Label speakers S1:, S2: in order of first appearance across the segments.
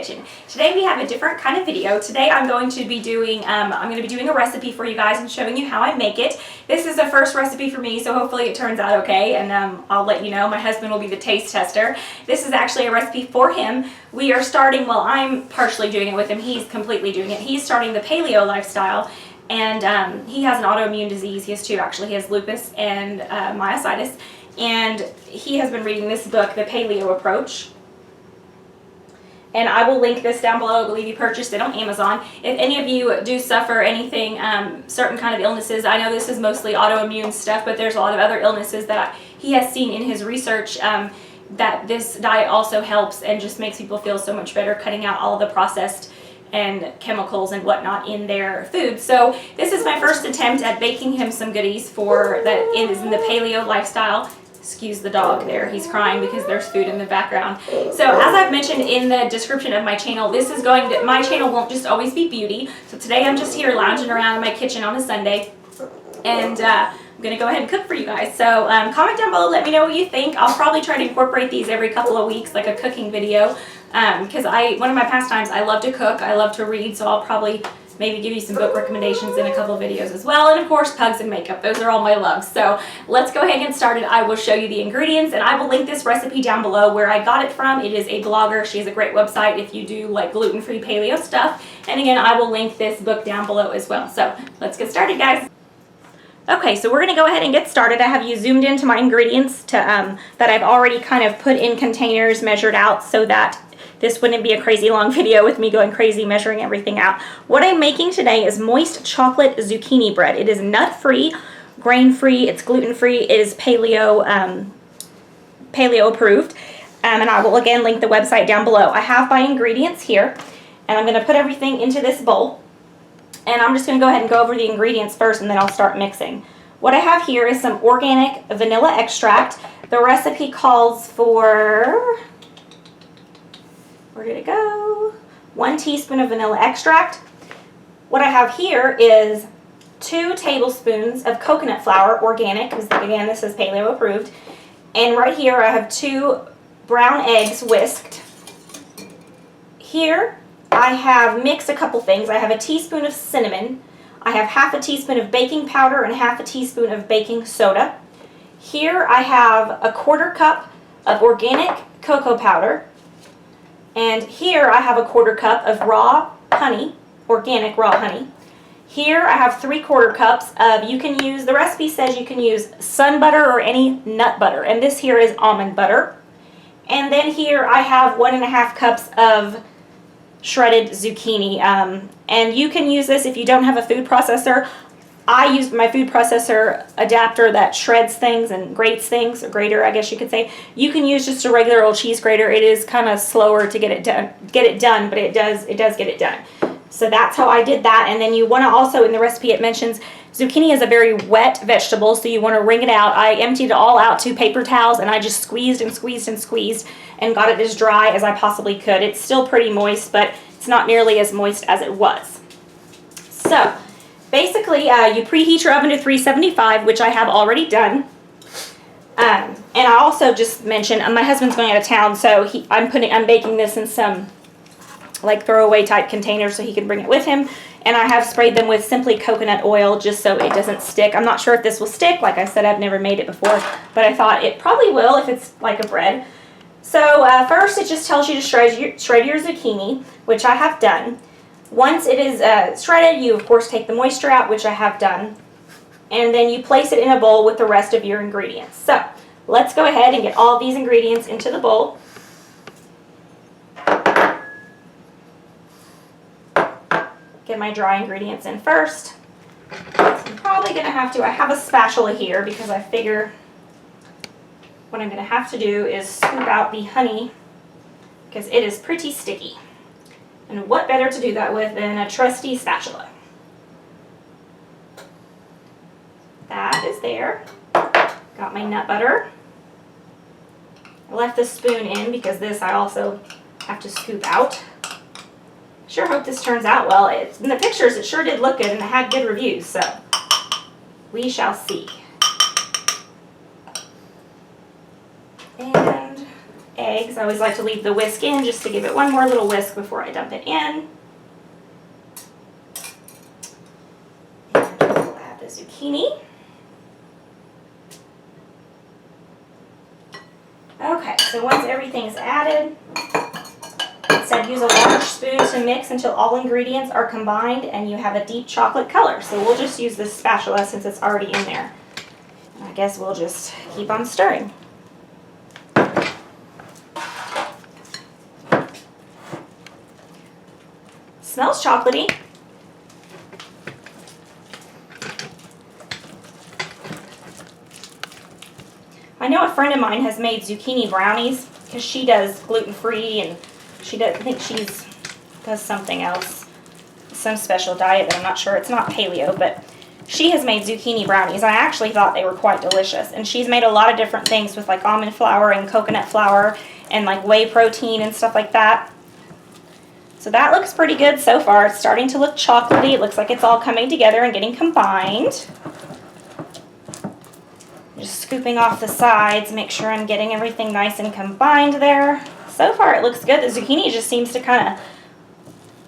S1: kitchen. Today we have a different kind of video. Today I'm going to be doing a recipe for you guys and showing you how I make it. This is a first recipe for me, so hopefully it turns out okay, and I'll let you know. My husband will be the taste tester. This is actually a recipe for him. We are starting, well, I'm partially doing it with him. He's completely doing it. He's starting the paleo lifestyle, and he has an autoimmune disease. He has two, actually. He has lupus and myositis, and he has been reading this book, The Paleo Approach. And I will link this down below. I believe he purchased it on Amazon. If any of you do suffer anything, certain kind of illnesses, I know this is mostly autoimmune stuff, but there's a lot of other illnesses that he has seen in his research that this diet also helps and just makes people feel so much better, cutting out all of the processed and chemicals and whatnot in their food. So this is my first attempt at baking him some goodies for that is in the paleo lifestyle. Excuse the dog there, he's crying because there's food in the background. So as I've mentioned in the description of my channel, my channel won't just always be beauty. So today I'm just here lounging around in my kitchen on a Sunday, and I'm gonna go ahead and cook for you guys. So comment down below, let me know what you think. I'll probably try to incorporate these every couple of weeks, like a cooking video, because one of my pastimes, I love to cook, I love to read, so I'll probably maybe give you some book recommendations in a couple of videos as well. And of course, pugs and makeup. Those are all my loves. So let's go ahead and get started. I will show you the ingredients, and I will link this recipe down below where I got it from. It is a blogger. She has a great website if you do like gluten-free paleo stuff. And again, I will link this book down below as well. So let's get started, guys. Okay, so we're going to go ahead and get started. I have you zoomed into my ingredients that I've already kind of put in containers, measured out, so that this wouldn't be a crazy long video with me going crazy measuring everything out. What I'm making today is moist chocolate zucchini bread. It is nut-free, grain-free, it's gluten-free, it is paleo approved, and I will again link the website down below. I have my ingredients here, and I'm going to put everything into this bowl, and I'm just going to go ahead and go over the ingredients first, and then I'll start mixing. What I have here is some organic vanilla extract. The recipe calls for, where did it go? 1 teaspoon of vanilla extract. What I have here is 2 tablespoons of coconut flour, organic, because again, this is paleo approved. And right here I have 2 brown eggs whisked. Here I have mixed a couple things. I have a teaspoon of cinnamon. I have half a teaspoon of baking powder and half a teaspoon of baking soda. Here I have a 1/4 cup of organic cocoa powder. And here I have a 1/4 cup of raw honey, organic raw honey. Here I have 3/4 cups of, you can use, the recipe says you can use sun butter or any nut butter, and this here is almond butter. And then here I have 1.5 cups of shredded zucchini, and you can use this if you don't have a food processor. I use my food processor adapter that shreds things and grates things, or grater, I guess you could say. You can use just a regular old cheese grater. It is kind of slower to get it done, but it does get it done. So that's how I did that. And then you want to also, in the recipe it mentions, zucchini is a very wet vegetable, so you want to wring it out. I emptied it all out to paper towels, and I just squeezed and squeezed and squeezed and got it as dry as I possibly could. It's still pretty moist, but it's not nearly as moist as it was. So basically, you preheat your oven to 375, which I have already done. And I also just mentioned, my husband's going out of town, so I'm baking this in some like throwaway type containers so he can bring it with him. And I have sprayed them with simply coconut oil just so it doesn't stick. I'm not sure if this will stick. Like I said, I've never made it before, but I thought it probably will if it's like a bread. So first it just tells you to shred your zucchini, which I have done. Once it is shredded, you of course take the moisture out, which I have done, and then you place it in a bowl with the rest of your ingredients. So let's go ahead and get all these ingredients into the bowl. Get my dry ingredients in first. I'm probably going to have to, I have a spatula here because I figure what I'm going to have to do is scoop out the honey because it is pretty sticky. And what better to do that with than a trusty spatula. That is there. Got my nut butter. I left the spoon in because this I also have to scoop out. Sure hope this turns out well. In the pictures it sure did look good and it had good reviews, so we shall see. And eggs. I always like to leave the whisk in just to give it one more little whisk before I dump it in. And we'll add the zucchini. Okay, so once everything is added, it said use a large spoon to mix until all ingredients are combined and you have a deep chocolate color. So we'll just use this spatula since it's already in there. I guess we'll just keep on stirring. Smells chocolatey. I know a friend of mine has made zucchini brownies because she does gluten-free and I think she's does something else, some special diet that I'm not sure. It's not paleo, but she has made zucchini brownies. I actually thought they were quite delicious. And she's made a lot of different things with like almond flour and coconut flour and like whey protein and stuff like that. So that looks pretty good so far. It's starting to look chocolatey. It looks like it's all coming together and getting combined. Just scooping off the sides, make sure I'm getting everything nice and combined there. So far it looks good. The zucchini just seems to kind of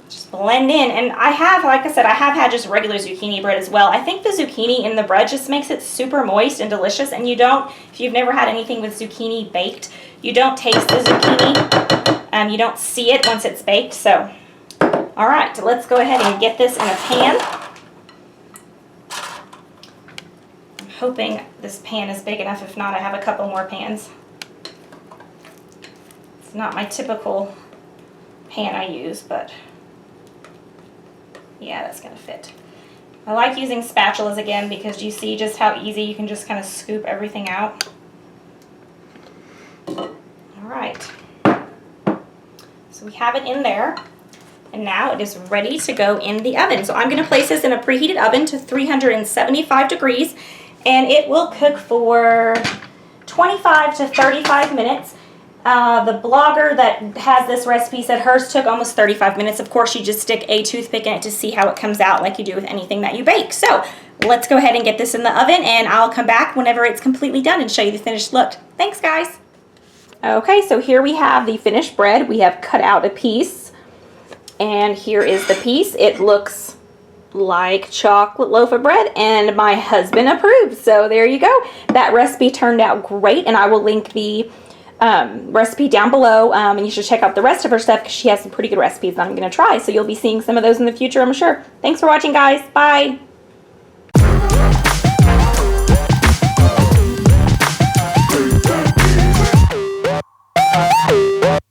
S1: just blend in. And I have, like I said, I have had just regular zucchini bread as well. I think the zucchini in the bread just makes it super moist and delicious. And you don't, if you've never had anything with zucchini baked, you don't taste the zucchini. You don't see it once it's baked. So, all right, let's go ahead and get this in a pan. Hoping this pan is big enough. If not, I have a couple more pans. It's not my typical pan I use, but yeah, that's gonna fit. I like using spatulas again because you see just how easy you can just kind of scoop everything out. All right, so we have it in there. And now it is ready to go in the oven. So I'm gonna place this in a preheated oven to 375 degrees. And it will cook for 25 to 35 minutes. The blogger that has this recipe said hers took almost 35 minutes. Of course, you just stick a toothpick in it to see how it comes out like you do with anything that you bake. So let's go ahead and get this in the oven, and I'll come back whenever it's completely done and show you the finished look. Thanks, guys. Okay, so here we have the finished bread. We have cut out a piece, and here is the piece. It looks like chocolate loaf of bread, and my husband approves. So there you go. That recipe turned out great, and I will link the recipe down below, and you should check out the rest of her stuff because she has some pretty good recipes that I'm going to try. So you'll be seeing some of those in the future, I'm sure. Thanks for watching, guys. Bye.